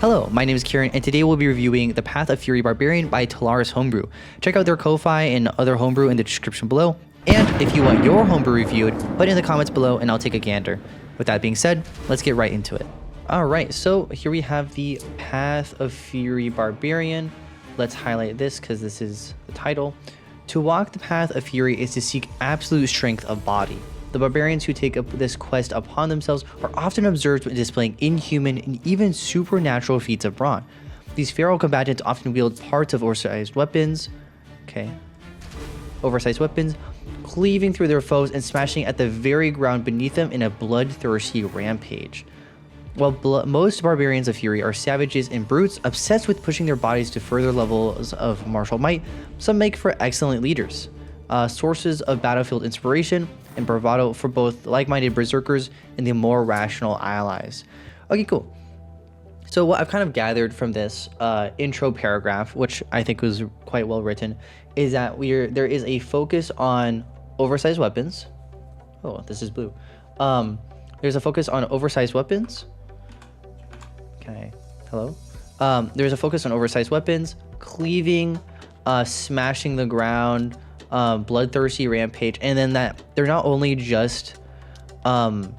Hello, my name is Kieran, and today we'll be reviewing The Path of Fury Barbarian by Tellaris Homebrew. Check out their Ko-Fi and other homebrew in the description below. And if you want your homebrew reviewed, put it in the comments below and I'll take a gander. With that being said, let's get right into it. Alright, so here we have the Path of Fury Barbarian. Let's highlight this because this is the title. To walk the Path of Fury is to seek absolute strength of body. The barbarians who take up this quest upon themselves are often observed displaying inhuman and even supernatural feats of brawn. These feral combatants often wield parts of oversized weapons, cleaving through their foes and smashing at the very ground beneath them in a bloodthirsty rampage. While most barbarians of Fury are savages and brutes obsessed with pushing their bodies to further levels of martial might, some make for excellent leaders. Sources of battlefield inspiration and bravado for both like-minded berserkers and the more rational allies. Okay, cool. So what I've kind of gathered from this intro paragraph, which I think was quite well written, is that there is a focus on oversized weapons. Oh, this is blue. There's a focus on oversized weapons. Okay, hello. There's a focus on oversized weapons, cleaving, smashing the ground, bloodthirsty rampage, and then that they're not only just barbarians,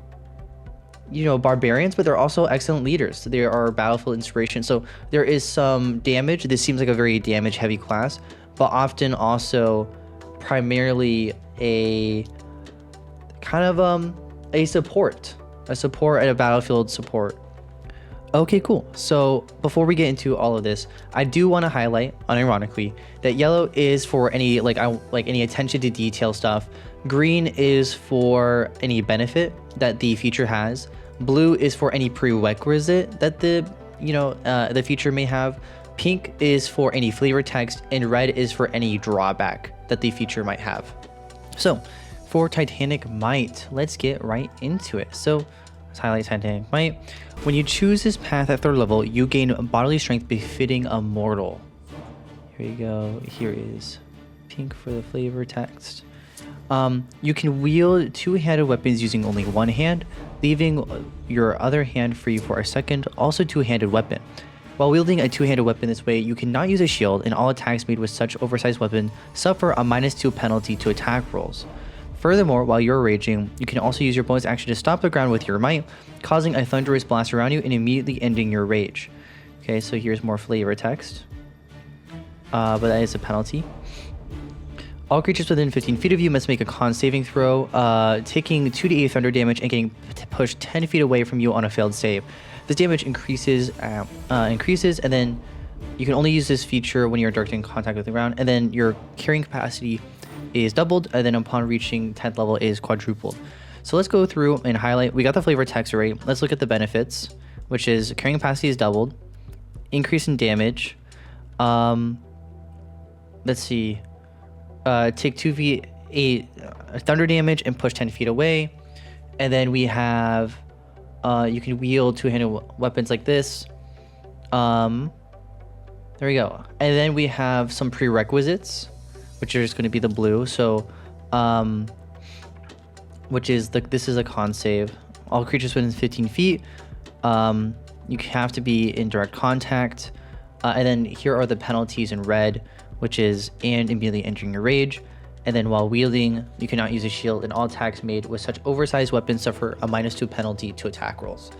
but they're also excellent leaders. They are battlefield inspiration, so there is some damage. This seems like a very damage heavy class, but often also primarily a kind of a support at a battlefield support. Okay, cool. So before we get into all of this, I do want to highlight, unironically, that yellow is for any any attention to detail stuff. Green is for any benefit that the feature has. Blue is for any prerequisite that the feature may have. Pink is for any flavor text, and red is for any drawback that the feature might have. So for Titanic Might, let's get right into it. So let's highlight Titanic Might. When you choose this path at 3rd level, you gain bodily strength befitting a mortal. Here we go. Here is pink for the flavor text. You can wield two-handed weapons using only one hand, leaving your other hand free for a second, also two-handed weapon. While wielding a two-handed weapon this way, you cannot use a shield, and all attacks made with such oversized weapon suffer a -2 penalty to attack rolls. Furthermore, while you're raging, you can also use your bonus action to stomp the ground with your might, causing a thunderous blast around you and immediately ending your rage. Okay, so here's more flavor text, but that is a penalty. All creatures within 15 feet of you must make a con saving throw, taking 2d8 thunder damage and getting pushed 10 feet away from you on a failed save. This damage increases, and then you can only use this feature when you're directly in contact with the ground, and then your carrying capacity is doubled, and then upon reaching 10th level is quadrupled. So let's go through and highlight. We got the flavor text already. Let's look at the benefits, which is carrying capacity is doubled, increase in damage. Let's see. Take 2v8 thunder damage and push 10 feet away. And then we have you can wield two-handed weapons like this. There we go. And then we have some prerequisites, which are just going to be the blue. So this is a con save. All creatures within 15 feet, you have to be in direct contact. And then here are the penalties in red, which is and immediately entering your rage. And then while wielding, you cannot use a shield, and all attacks made with such oversized weapons suffer a -2 penalty to attack rolls.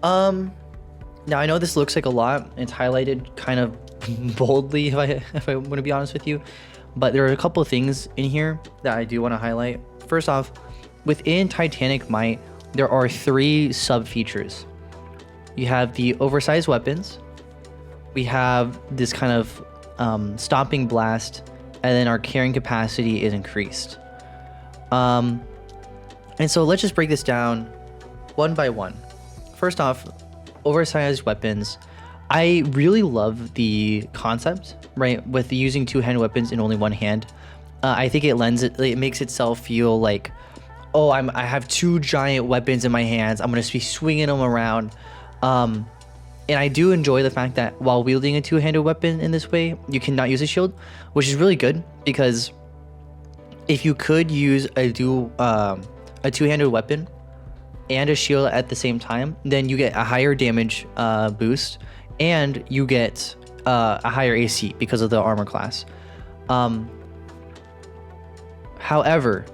Now I know this looks like a lot. It's highlighted kind of boldly, if I want to be honest with you. But there are a couple of things in here that I do want to highlight. First off, within Titanic Might, there are 3 sub-features. You have the oversized weapons. We have this kind of stomping blast, and then our carrying capacity is increased. And so let's just break this down one by one. First off, oversized weapons. I really love the concept, right, with using two-handed weapons in only one hand. I think it makes itself feel like, oh, I have 2 giant weapons in my hands. I'm gonna be swinging them around. And I do enjoy the fact that while wielding a two-handed weapon in this way, you cannot use a shield, which is really good, because if you could use a two-handed weapon and a shield at the same time, then you get a higher damage boost, and you get a higher AC because of the armor class. However,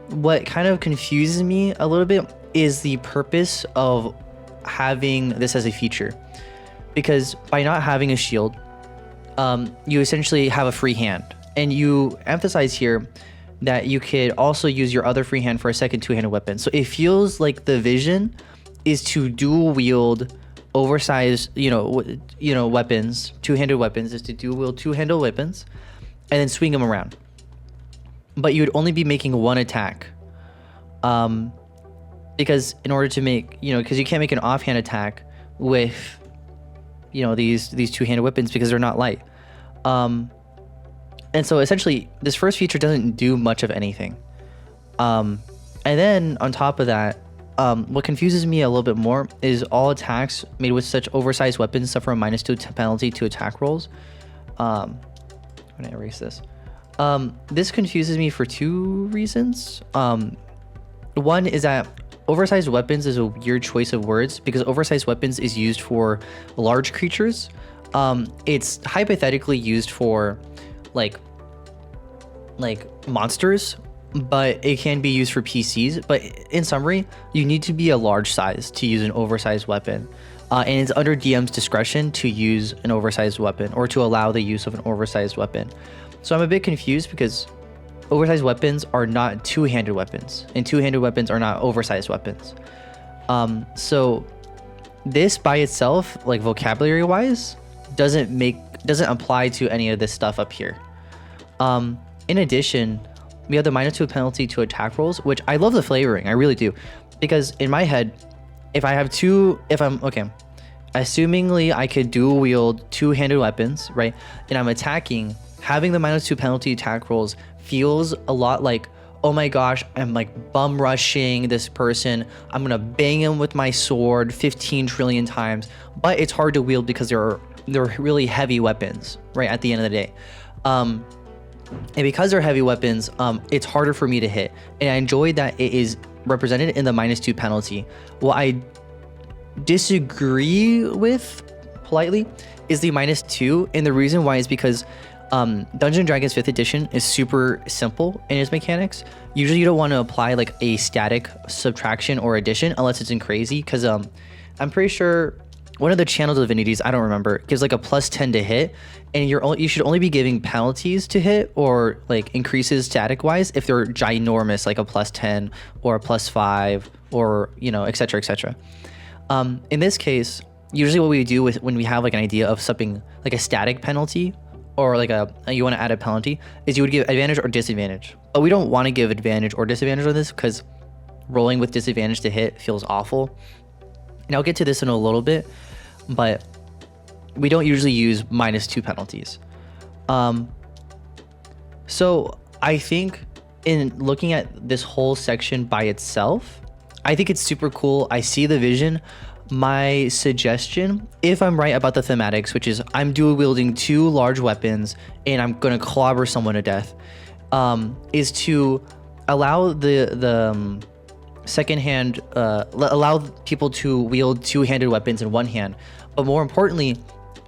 what kind of confuses me a little bit is the purpose of having this as a feature, because by not having a shield, you essentially have a free hand, and you emphasize here that you could also use your other free hand for a second two-handed weapon. So it feels like the vision is to dual wield oversized, weapons, two-handed weapons, is to dual wield two-handed weapons and then swing them around. But you would only be making one attack. Because in order to make, because you can't make an offhand attack with, these two-handed weapons because they're not light. And so essentially this first feature doesn't do much of anything. And then on top of that, what confuses me a little bit more is all attacks made with such oversized weapons suffer a -2 penalty to attack rolls. I'm gonna erase this. This confuses me for two reasons. One is that oversized weapons is a weird choice of words because oversized weapons is used for large creatures. It's hypothetically used for like monsters, but it can be used for PCs. But in summary, you need to be a large size to use an oversized weapon, and it's under DM's discretion to use an oversized weapon or to allow the use of an oversized weapon. So I'm a bit confused because oversized weapons are not two-handed weapons, and two-handed weapons are not oversized weapons. So this by itself, like vocabulary wise, doesn't apply to any of this stuff up here. In addition, we have the -2 penalty to attack rolls, which I love the flavoring, I really do, because in my head, assumingly I could dual wield two-handed weapons, right, and I'm attacking, having the -2 penalty attack rolls feels a lot like, oh my gosh, I'm like bum rushing this person, I'm gonna bang him with my sword 15 trillion times, but it's hard to wield because they're really heavy weapons, right, at the end of the day. And because they're heavy weapons, it's harder for me to hit, and I enjoy that it is represented in the -2 penalty. What I disagree with politely is the -2, and the reason why is because Dungeons & Dragons 5th edition is super simple in its mechanics. Usually you don't want to apply like a static subtraction or addition unless it's in crazy, because I'm pretty sure one of the channel divinities, I don't remember, gives like a +10 to hit, and you should only be giving penalties to hit or like increases static wise if they're ginormous, like a +10 or a +5 or etc, etc. In this case, usually what we do when we have like an idea of something like a static penalty or like you want to add a penalty is you would give advantage or disadvantage, but we don't want to give advantage or disadvantage on this because rolling with disadvantage to hit feels awful, and I'll get to this in a little bit, but we don't usually use -2 penalties. So I think in looking at this whole section by itself, I think it's super cool. I see the vision. My suggestion, if I'm right about the thematics, which is I'm dual wielding two large weapons and I'm gonna clobber someone to death, is to allow the secondhand, allow people to wield two-handed weapons in one hand, but more importantly,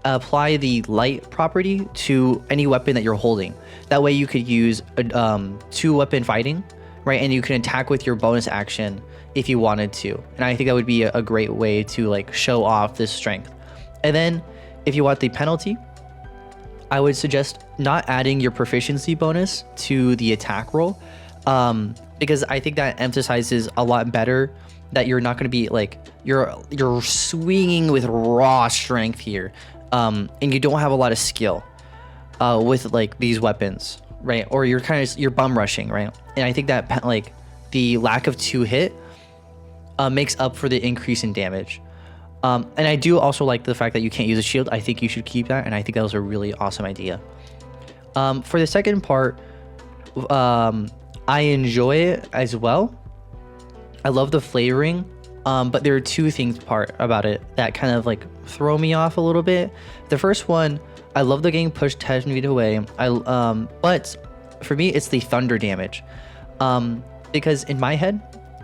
apply the light property to any weapon that you're holding. That way you could use two-weapon fighting, right? And you can attack with your bonus action if you wanted to. And I think that would be a great way to like show off this strength. And then if you want the penalty, I would suggest not adding your proficiency bonus to the attack roll, because I think that emphasizes a lot better that you're not going to be like you're swinging with raw strength here, and you don't have a lot of skill with like these weapons, right? Or you're bum rushing, right? And I think that like the lack of 2 hit makes up for the increase in damage. And I do also like the fact that you can't use a shield. I think you should keep that, and I think that was a really awesome idea. For the second part, I enjoy it as well. I love the flavoring, but there are two things about it that kind of like throw me off a little bit. The first one, I love the getting pushed 10 feet away. But for me, it's the thunder damage, because in my head,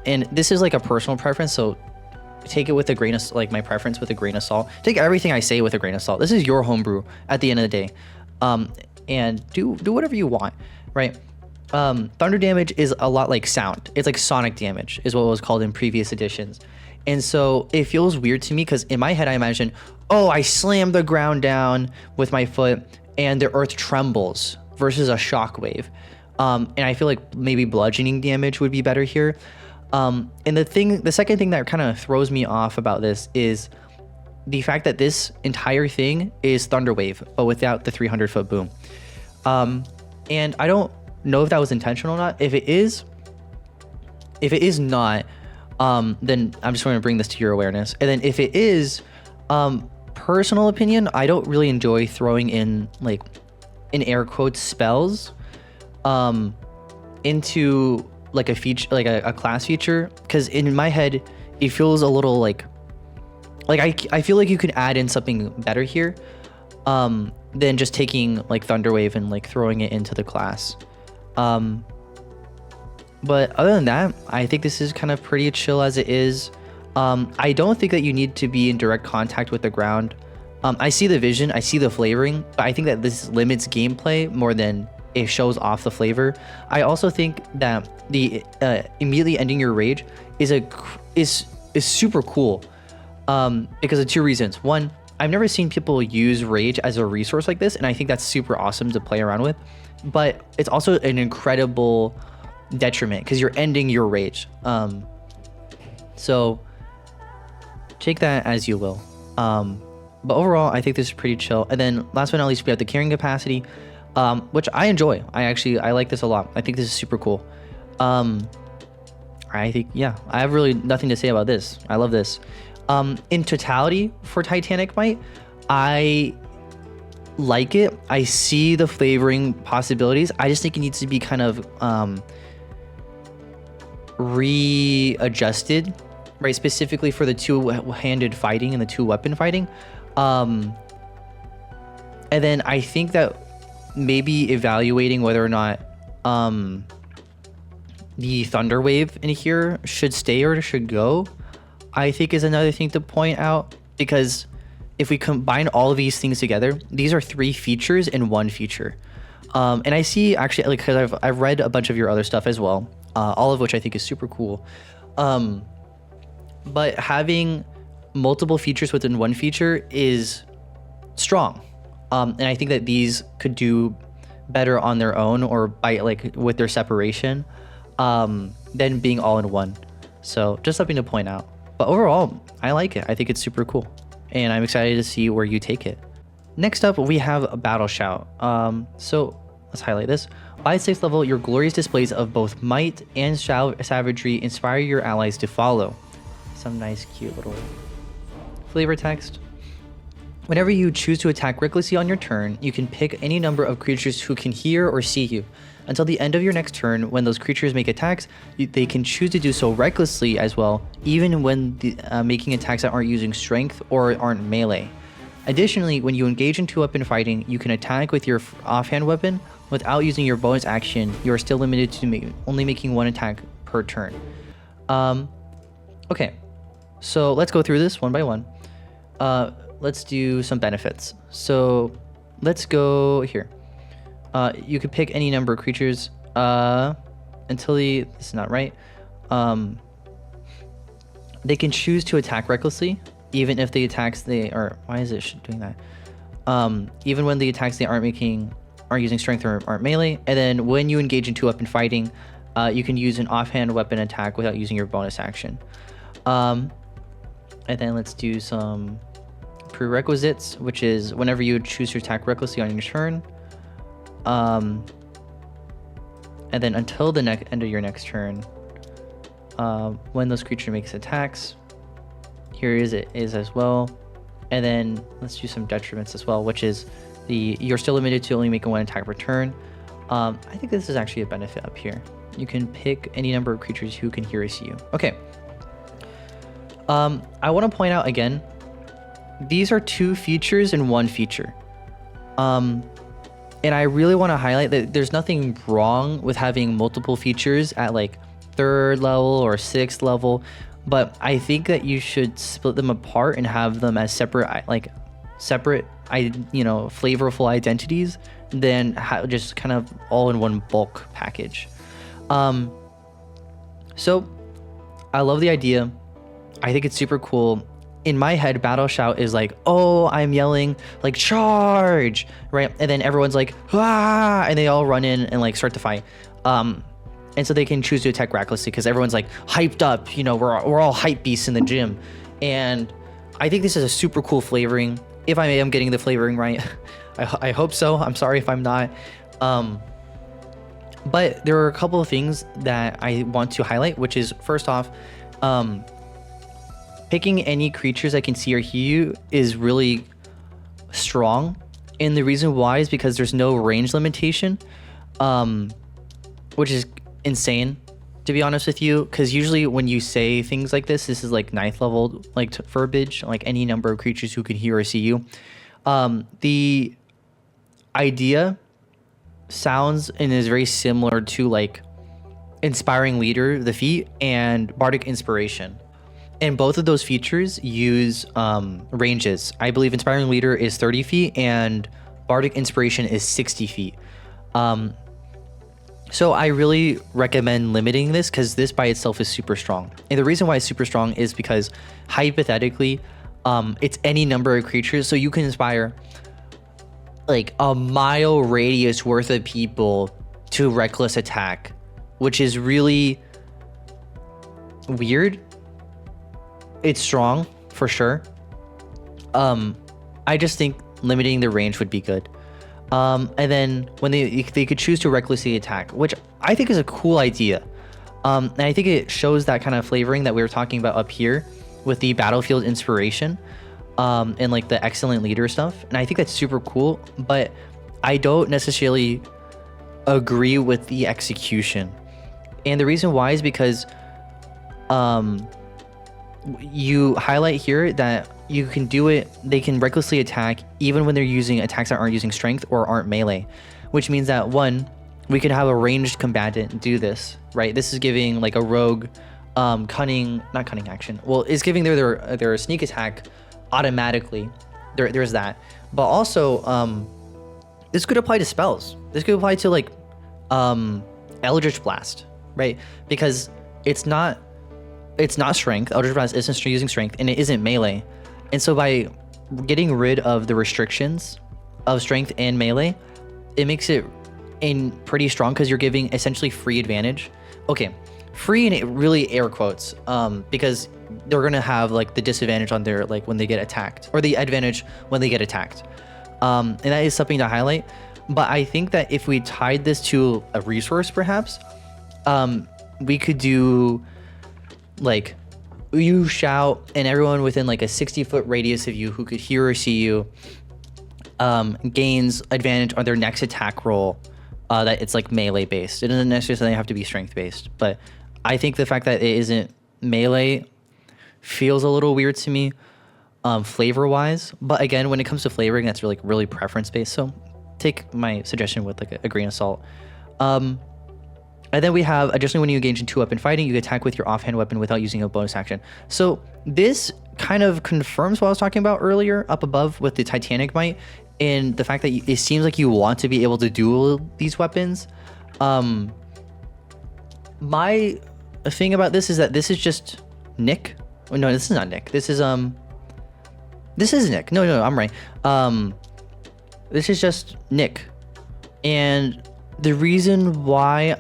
and this is like a personal preference, so take it with a grain of, like, my preference with a grain of salt. Take everything I say with a grain of salt. This is your homebrew at the end of the day. And do whatever you want, right? Thunder damage is a lot like sound. It's like sonic damage is what it was called in previous editions. And so it feels weird to me because in my head I imagine, oh, I slammed the ground down with my foot and the earth trembles versus a shockwave. And I feel like maybe bludgeoning damage would be better here. And the second thing that kind of throws me off about this is the fact that this entire thing is Thunderwave, but without the 300-foot boom. And I don't know if that was intentional or not. If it is not, then I'm just going to bring this to your awareness. And then if it is, personal opinion, I don't really enjoy throwing in, like, in air quotes, spells into like a feature, like a class feature, because in my head it feels a little like I feel like you could add in something better here than just taking like Thunderwave and like throwing it into the class. But other than that, I think this is kind of pretty chill as it is. I don't think that you need to be in direct contact with the ground. I see the vision, I see the flavoring, but I think that this limits gameplay more than it shows off the flavor. I also think that the immediately ending your rage is super cool because of two reasons. One, I've never seen people use rage as a resource like this, and I think that's super awesome to play around with. But it's also an incredible detriment because you're ending your rage. So take that as you will. But overall, I think this is pretty chill. And then last but not least, we have the carrying capacity, which I enjoy. I like this a lot. I think this is super cool. I think, yeah, I have really nothing to say about this. I love this. In totality for Titanic Might, I like it. I see the flavoring possibilities. I just think it needs to be kind of readjusted, right? Specifically for the two-handed fighting and the two-weapon fighting. And then I think that maybe evaluating whether or not the Thunder Wave in here should stay or should go, I think is another thing to point out, because if we combine all of these things together, these are 3 features in 1 feature. And I see actually, like, because I've read a bunch of your other stuff as well, all of which I think is super cool. But having multiple features within 1 feature is strong. And I think that these could do better on their own or by like with their separation than being all in one. So just something to point out. But overall, I like it. I think it's super cool. And I'm excited to see where you take it. Next up, we have a Battle Shout. So let's highlight this. By 6th level, your glorious displays of both might and savagery inspire your allies to follow. Some nice, cute little flavor text. Whenever you choose to attack recklessly on your turn, you can pick any number of creatures who can hear or see you. Until the end of your next turn, when those creatures make attacks, they can choose to do so recklessly as well, even when making attacks that aren't using strength or aren't melee. Additionally, when you engage in two-weapon fighting, you can attack with your offhand weapon without using your bonus action. You are still limited to only making one attack per turn. Okay, so let's go through this one by one. Let's do some benefits. So let's go here. You could pick any number of creatures until this is not right. They can choose to attack recklessly, even if the attacks they are. Why is it doing that? Even when the attacks they aren't using strength or aren't melee. And then when you engage in two-weapon fighting, you can use an offhand weapon attack without using your bonus action. And then let's do some prerequisites, which is whenever you choose to attack recklessly on your turn. And then until the end of your next turn, when those creature makes attacks, here is as well. And then let's do some detriments as well, which is you're still limited to only making one attack per turn. I think this is actually a benefit up here. You can pick any number of creatures who can hear or see you. Okay. I want to point out again, these are two features in one feature. And I really want to highlight that there's nothing wrong with having multiple features at like 3rd level or 6th level, but I think that you should split them apart and have them as separate flavorful identities than just kind of all in one bulk package. So I love the idea. I think it's super cool. In my head, battle shout is like, oh, I'm yelling like charge, right? And then everyone's like, ah, and they all run in and like start to fight. And so they can choose to attack recklessly because everyone's like hyped up, you know, we're all hype beasts in the gym. And I think this is a super cool flavoring. If I am getting the flavoring right, I hope so. I'm sorry if I'm not. But there are a couple of things that I want to highlight, which is first off, picking any creatures that can see or hear you is really strong. And the reason why is because there's no range limitation, which is insane, to be honest with you. Because usually when you say things like this is like 9th level like verbiage, like any number of creatures who can hear or see you. The idea sounds and is very similar to like Inspiring Leader, the feat, and Bardic Inspiration. And both of those features use ranges. I believe Inspiring Leader is 30 feet and Bardic Inspiration is 60 feet. So I really recommend limiting this because this by itself is super strong. And the reason why it's super strong is because hypothetically, it's any number of creatures. So you can inspire like a mile radius worth of people to reckless attack, which is really weird. It's strong for sure. I just think limiting the range would be good. And then when they could choose to recklessly attack, which I think is a cool idea. And I think it shows that kind of flavoring that we were talking about up here with the battlefield inspiration, and like the excellent leader stuff. And I think that's super cool, but I don't necessarily agree with the execution. And the reason why is because, you highlight here that you can do it, they can recklessly attack even when they're using attacks that aren't using strength or aren't melee, which means that one, we could have a ranged combatant do this, right? This is giving like a rogue not cunning action. Well, it's giving their sneak attack automatically. There's that. But also, this could apply to spells. This could apply to like Eldritch Blast, right? Because it's not strength. Eldritch Blast isn't using strength, and it isn't melee. And so by getting rid of the restrictions of strength and melee, it makes it pretty strong because you're giving essentially free advantage. Okay, free in really air quotes, because they're gonna have like the disadvantage on their like when they get attacked, or the advantage when they get attacked. And that is something to highlight. But I think that if we tied this to a resource, perhaps, we could do like you shout and everyone within like a 60-foot radius of you who could hear or see you gains advantage on their next attack roll, that it's like melee based. It doesn't necessarily have to be strength based, but I think the fact that it isn't melee feels a little weird to me, flavor wise. But again, when it comes to flavoring, that's really preference based, so take my suggestion with like a grain of salt. And then we have, additionally, when you engage in 2-weapon fighting, you attack with your offhand weapon without using a bonus action. So this kind of confirms what I was talking about earlier up above with the Titanic Might, and the fact that it seems like you want to be able to duel these weapons. My thing about this is that this is just Nick. Oh, no, this is not Nick. This is Nick. No, I'm right. This is just Nick. And the reason why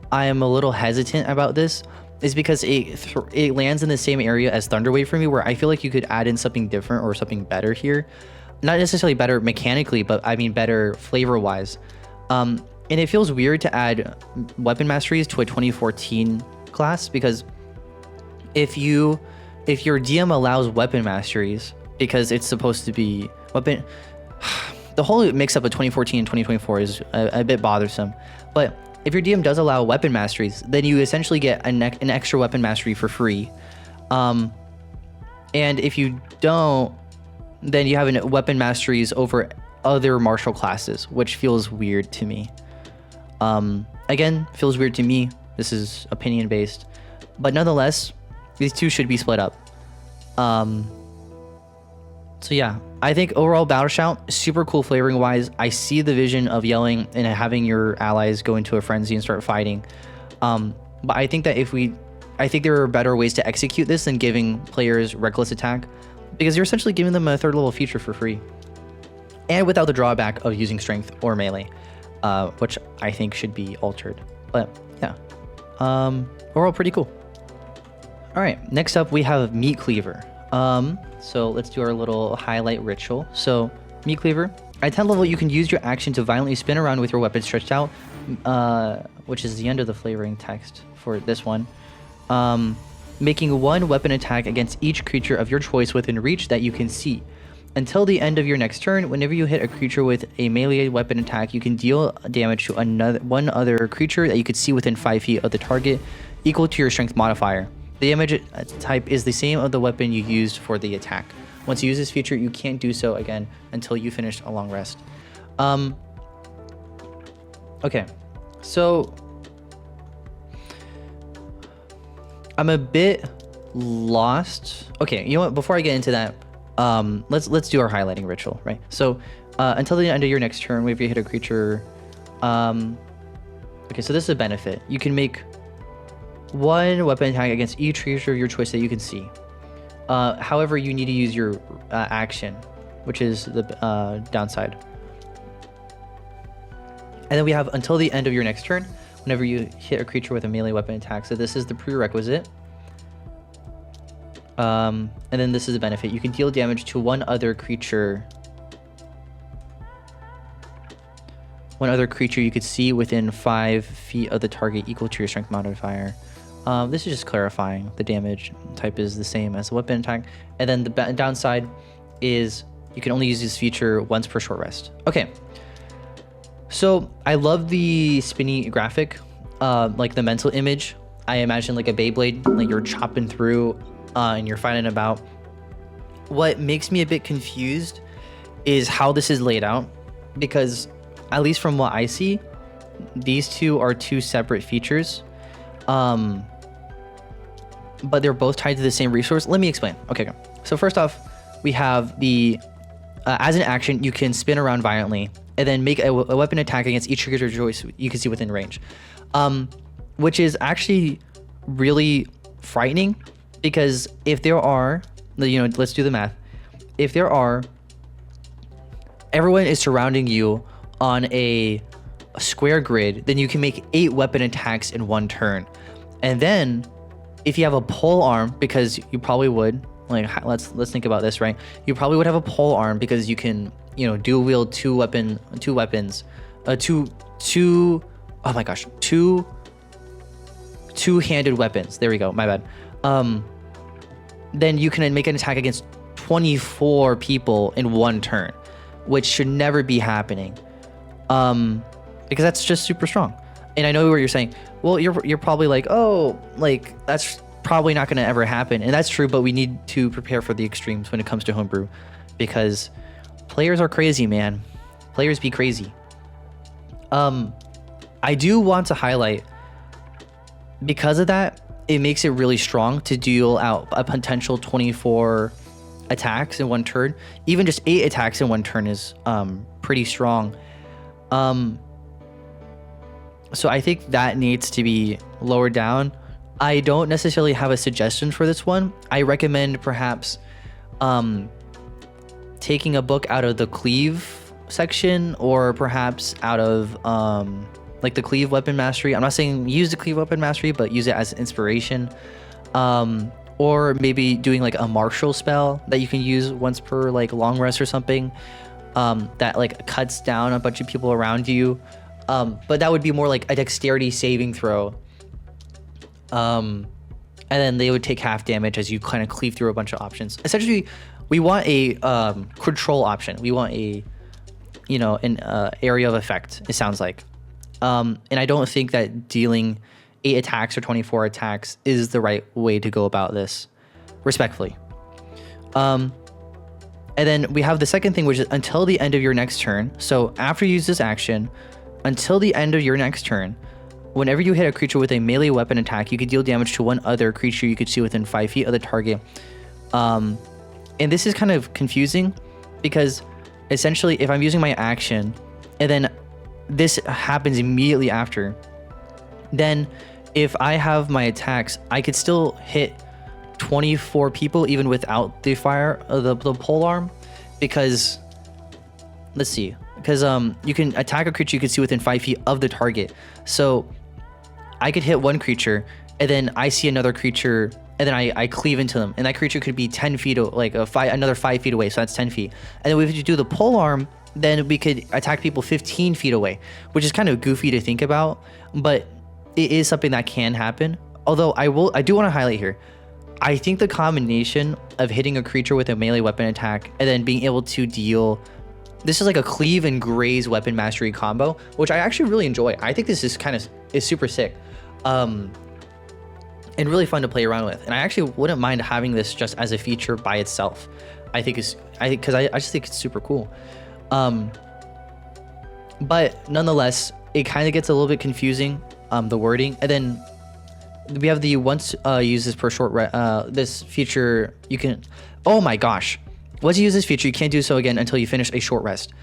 I am a little hesitant about this is because it lands in the same area as Thunderwave for me, where I feel like you could add in something different or something better here. Not necessarily better mechanically, but I mean better flavor-wise. And it feels weird to add weapon masteries to a 2014 class, because if your DM allows weapon masteries, because it's supposed to be weapon, the whole mix-up of 2014 and 2024 is a bit bothersome. But if your DM does allow weapon masteries, then you essentially get an extra weapon mastery for free. And if you don't, then you have weapon masteries over other martial classes, which feels weird to me. Again, feels weird to me. This is opinion based, but nonetheless, these two should be split up. So yeah, I think overall Battle Shout, super cool flavoring wise. I see the vision of yelling and having your allies go into a frenzy and start fighting. But I think that I think there are better ways to execute this than giving players reckless attack, because you're essentially giving them a third level feature for free, and without the drawback of using strength or melee, which I think should be altered. But yeah, overall pretty cool. All right, next up we have Meat Cleaver. So let's do our little highlight ritual. So Meat Cleaver, at 10 level, you can use your action to violently spin around with your weapon stretched out, which is the end of the flavoring text for this one. Making one weapon attack against each creature of your choice within reach that you can see. Until the end of your next turn, whenever you hit a creature with a melee weapon attack, you can deal damage to one other creature that you could see within 5 feet of the target, equal to your strength modifier. The damage type is the same of the weapon you used for the attack. Once you use this feature, you can't do so again until you finish a long rest. Okay, so I'm a bit lost. Okay, you know what? Before I get into that, let's do our highlighting ritual, right? So until the end of your next turn, whenever you hit a creature, okay, so this is a benefit. You can make one weapon attack against each creature of your choice that you can see. However, you need to use your action, which is the downside. And then we have until the end of your next turn, whenever you hit a creature with a melee weapon attack. So this is the prerequisite. And then this is a benefit. You can deal damage to one other creature you could see within 5 feet of the target, equal to your strength modifier. This is just clarifying. The damage type is the same as the weapon attack. And then the downside is you can only use this feature once per short rest. Okay. So I love the spinny graphic, like the mental image. I imagine like a Beyblade, like you're chopping through and you're fighting about. What makes me a bit confused is how this is laid out, because at least from what I see, these two are two separate features. But they're both tied to the same resource. Let me explain. Okay, go. So first off, we have the, as an action, you can spin around violently and then make a weapon attack against each creature of choice you can see within range. Which is actually really frightening, because if there are, let's do the math. If there are, everyone is surrounding you on a square grid, then you can make 8 weapon attacks in 1 turn. And then if you have a pole arm, because you probably would, like, let's think about this, right? You probably would have a pole arm because you can, dual wield two-handed weapons. There we go. My bad. Then you can make an attack against 24 people in 1 turn, which should never be happening. Because that's just super strong. And I know what you're saying. Well, you're probably like, oh, like that's probably not going to ever happen. And that's true, but we need to prepare for the extremes when it comes to homebrew, because players are crazy, man. Players be crazy. I do want to highlight, because of that, it makes it really strong to deal out a potential 24 attacks in 1 turn. Even just 8 attacks in 1 turn is pretty strong. So I think that needs to be lowered down. I don't necessarily have a suggestion for this one. I recommend perhaps taking a book out of the cleave section, or perhaps out of like the cleave weapon mastery. I'm not saying use the cleave weapon mastery, but use it as inspiration. Or maybe doing like a martial spell that you can use once per like long rest or something, that like cuts down a bunch of people around you. But that would be more like a dexterity saving throw. And then they would take half damage as you kind of cleave through a bunch of options. Essentially, we want a control option. We want a, an area of effect, it sounds like. And I don't think that dealing 8 attacks or 24 attacks is the right way to go about this, respectfully. And then we have the second thing, which is until the end of your next turn. So after you use this action, until the end of your next turn, Whenever you hit a creature with a melee weapon attack, you can deal damage to one other creature you could see within 5 feet of the target. And this is kind of confusing because essentially if I'm using my action and then this happens immediately after, then if I have my attacks, I could still hit 24 people even without the fire of the pole arm, because let's see, because you can attack a creature you can see within 5 feet of the target. So I could hit one creature and then I see another creature and then I cleave into them, and that creature could be 10 feet, like another 5 feet away, so that's 10 feet. And then if you do the pole arm, then we could attack people 15 feet away, which is kind of goofy to think about, but it is something that can happen. Although I do want to highlight here, I think the combination of hitting a creature with a melee weapon attack and then being able to deal, this is like a cleave and graze weapon mastery combo, which I actually really enjoy. I think this is super sick. And really fun to play around with. And I actually wouldn't mind having this just as a feature by itself. I just think it's super cool. But nonetheless, it kind of gets a little bit confusing, the wording. And then we have the once uses per short this feature you can, oh my gosh, once you use this feature you can't do so again until you finish a short rest.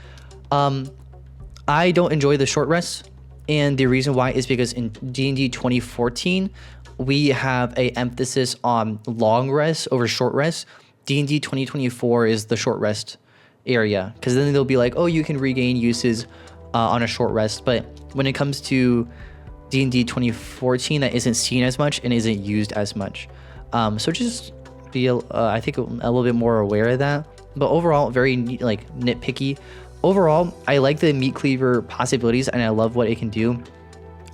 I don't enjoy the short rest, and the reason why is because in D&D 2014 we have a emphasis on long rest over short rest. D&D 2024 is the short rest area, because then they'll be like, oh, you can regain uses on a short rest. But when it comes to D&D 2014, that isn't seen as much and isn't used as much. So just be, I think, a little bit more aware of that. But overall, very nitpicky. Overall, I like the meat cleaver possibilities and I love what it can do.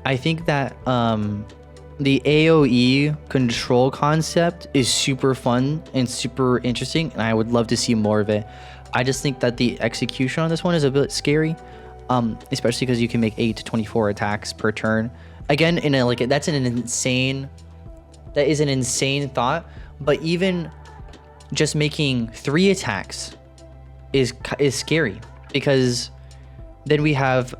I think that the AoE control concept is super fun and super interesting, and I would love to see more of it. I just think that the execution on this one is a bit scary, especially because you can make 8 to 24 attacks per turn. Again, that is an insane thought. But even just making 3 attacks is scary, because then we have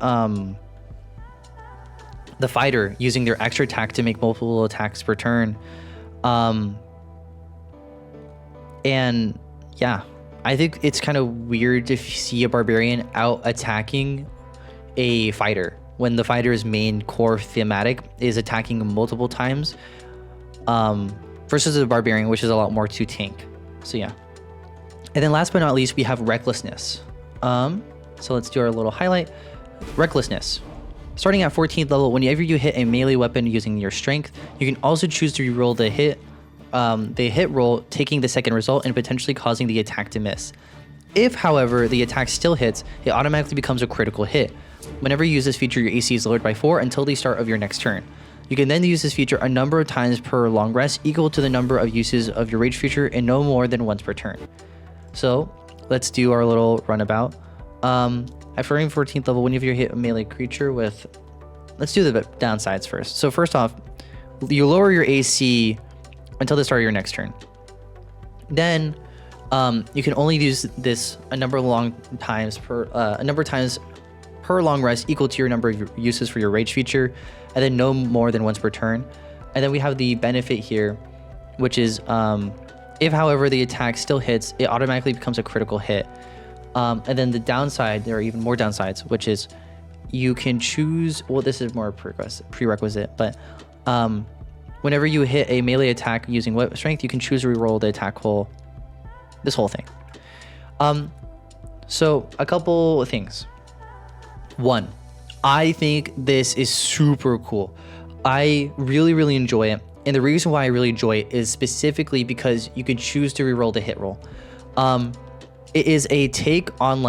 the fighter using their extra attack to make multiple attacks per turn. And yeah, I think it's kind of weird to see a barbarian out attacking a fighter when the fighter's main core thematic is attacking multiple times, versus the barbarian, which is a lot more to tank. So yeah. And then last but not least, we have recklessness. So let's do our little highlight. Recklessness. Starting at 14th level, whenever you hit a melee weapon using your strength, you can also choose to reroll the hit roll, taking the second result and potentially causing the attack to miss. If, however, the attack still hits, it automatically becomes a critical hit. Whenever you use this feature, your AC is lowered by 4 until the start of your next turn. You can then use this feature a number of times per long rest, equal to the number of uses of your rage feature and no more than once per turn. So let's do our little runabout. At 14th level, whenever you hit a melee creature with, let's do the downsides first. So first off, you lower your AC until the start of your next turn. Then you can only use this a number of times per long rest, equal to your number of uses for your rage feature, and then no more than once per turn. And then we have the benefit here, which is if, however, the attack still hits, it automatically becomes a critical hit. And then the downside, there are even more downsides, which is you can choose, well, this is more prerequisite, but whenever you hit a melee attack using weapon strength, you can choose to reroll the attack roll, this whole thing. So a couple of things. One, I think this is super cool. I really, really enjoy it. And the reason why I really enjoy it is specifically because you can choose to reroll the hit roll. It is a take on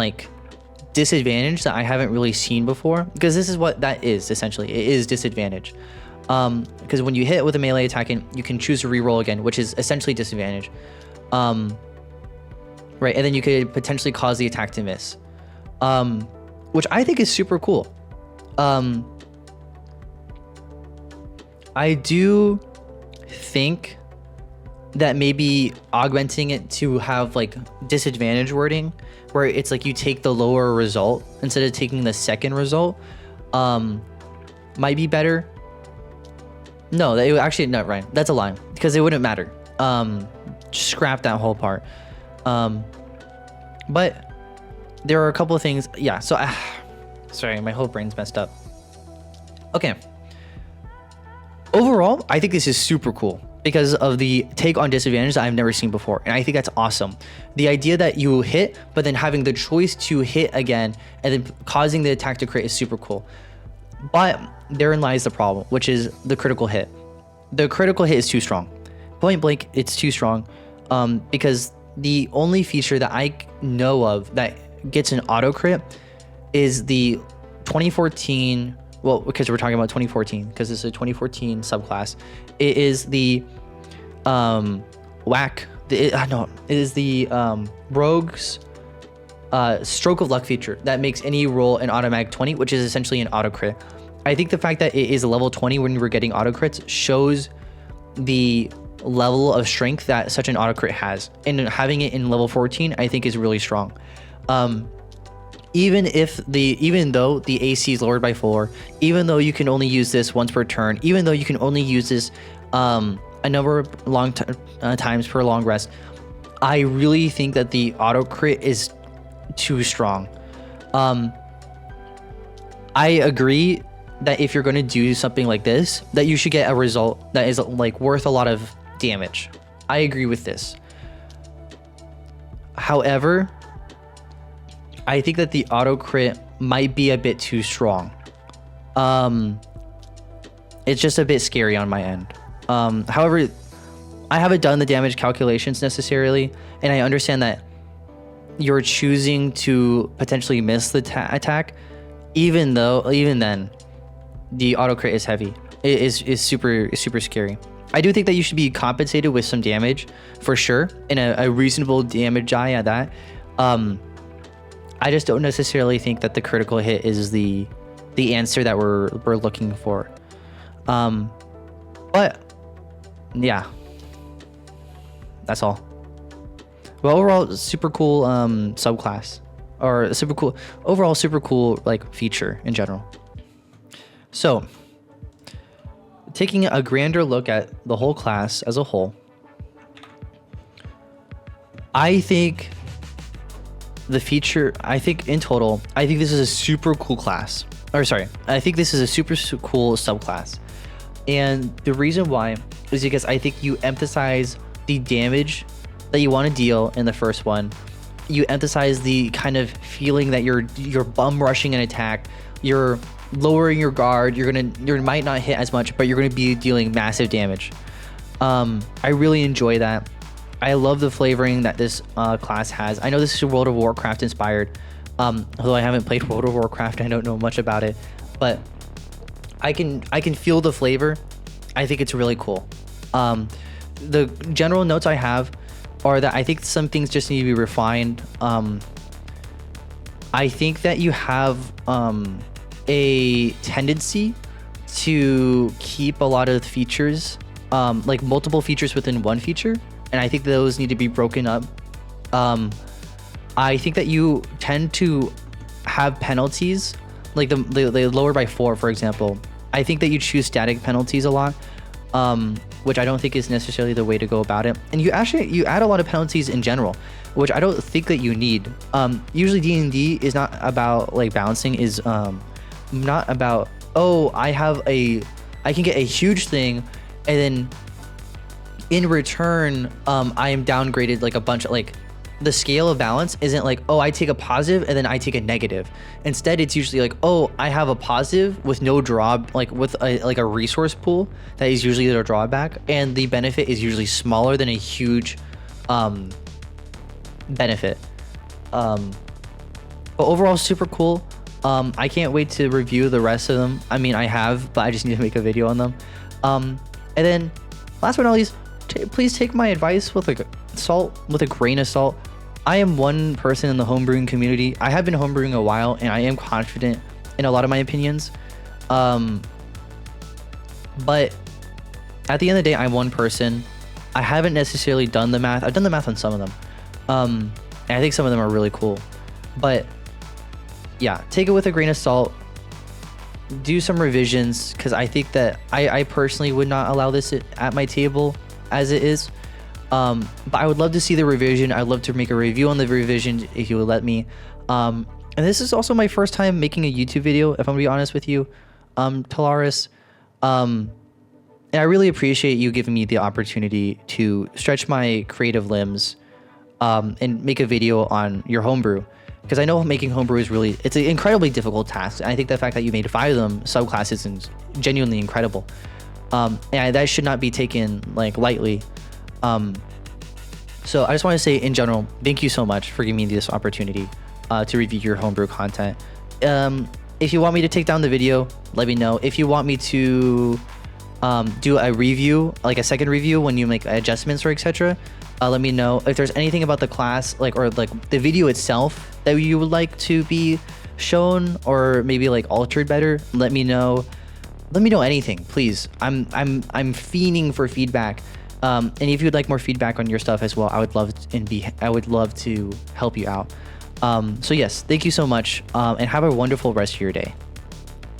disadvantage that I haven't really seen before, because this is what that is essentially. It is disadvantage. Because when you hit with a melee attack, you can choose to reroll again, which is essentially disadvantage. Right, and then you could potentially cause the attack to miss, which I think is super cool. I do think that maybe augmenting it to have disadvantage wording, where it's you take the lower result instead of taking the second result, might be better. No, they actually no, Ryan. That's a lie because it wouldn't matter. Scrap that whole part. But there are a couple of things. Yeah. So, sorry, my whole brain's messed up. Okay. Overall, I think this is super cool because of the take on disadvantage that I've never seen before, and I think that's awesome. The idea that you hit, but then having the choice to hit again and then causing the attack to crit is super cool. But therein lies the problem, which is the critical hit. The critical hit is too strong. Point blank, it's too strong, because the only feature that I know of that gets an auto crit is the 2014. Well, because we're talking about 2014, because this is a 2014 subclass. It is the whack. It is the rogue's stroke of luck feature that makes any roll an automatic 20, which is essentially an auto crit. I think the fact that it is a level 20 when we're getting auto crits shows the level of strength that such an auto crit has, and having it in level 14 I think is really strong. Even though the AC is lowered by 4, even though you can only use this once per turn, even though you can only use this a number of times per long rest, I really think that the auto crit is too strong. I agree that if you're going to do something like this, that you should get a result that is like worth a lot of damage. I agree with this. However, I think that the auto crit might be a bit too strong. It's just a bit scary on my end. However, I haven't done the damage calculations necessarily, and I understand that you're choosing to potentially miss the attack, even then, the auto crit is heavy. It is super scary. I do think that you should be compensated with some damage for sure, and a reasonable damage die at that. I just don't necessarily think that the critical hit is the answer that we're looking for. But yeah, that's all. Well, overall, super cool subclass, or super cool like feature in general. So, taking a grander look at the whole class as a whole, I think in total, I think this is a super cool class. I think this is a super cool subclass. And the reason why is because I think you emphasize the damage that you want to deal in the first one. You emphasize the kind of feeling that you're bum rushing an attack. You're lowering your guard. You might not hit as much, but you're gonna be dealing massive damage. I really enjoy that. I love the flavoring that this class has. I know this is World of Warcraft inspired, although I haven't played World of Warcraft. I don't know much about it, but I can feel the flavor. I think it's really cool. The general notes I have are that I think some things just need to be refined. I think that you have a tendency to keep a lot of features, like multiple features within one feature, and I think those need to be broken up. I think that you tend to have penalties, like they lower by 4, for example. I think that you choose static penalties a lot, which I don't think is necessarily the way to go about it. And you add a lot of penalties in general, which I don't think that you need. Usually D&D is not about like balancing, is not about, oh, I can get a huge thing, and then in return, I am downgraded like a bunch of, like, the scale of balance isn't like, oh, I take a positive and then I take a negative. Instead, it's usually like, oh, I have a positive with no draw, like with a resource pool that is usually their drawback, and the benefit is usually smaller than a huge benefit. But overall, super cool. I can't wait to review the rest of them. I mean, I have, but I just need to make a video on them. And then last but not least, please take my advice with a grain of salt. I am one person in the homebrewing community. I have been homebrewing a while, and I am confident in a lot of my opinions. But at the end of the day, I'm one person. I haven't necessarily done the math. I've done the math on some of them. And I think some of them are really cool. But yeah, take it with a grain of salt. do some revisions, because I think that I personally would not allow this at my table as it is. But I would love to see the revision. I'd love to make a review on the revision if you would let me. And this is also my first time making a YouTube video, if I'm gonna be honest with you, Tellaris. And I really appreciate you giving me the opportunity to stretch my creative limbs and make a video on your homebrew. Because I know making homebrew is it's an incredibly difficult task. And I think the fact that you made 5 of them subclasses is genuinely incredible. And that should not be taken like lightly. So I just want to say in general, thank you so much for giving me this opportunity to review your homebrew content. If you want me to take down the video, let me know. If you want me to do a review, like a second review when you make adjustments or etc., let me know. If there's anything about the class, or the video itself that you would like to be shown or maybe like altered better, let me know. Let me know anything, please. I'm fiending for feedback. And if you'd like more feedback on your stuff as well, I would love to help you out. So yes, thank you so much, and have a wonderful rest of your day.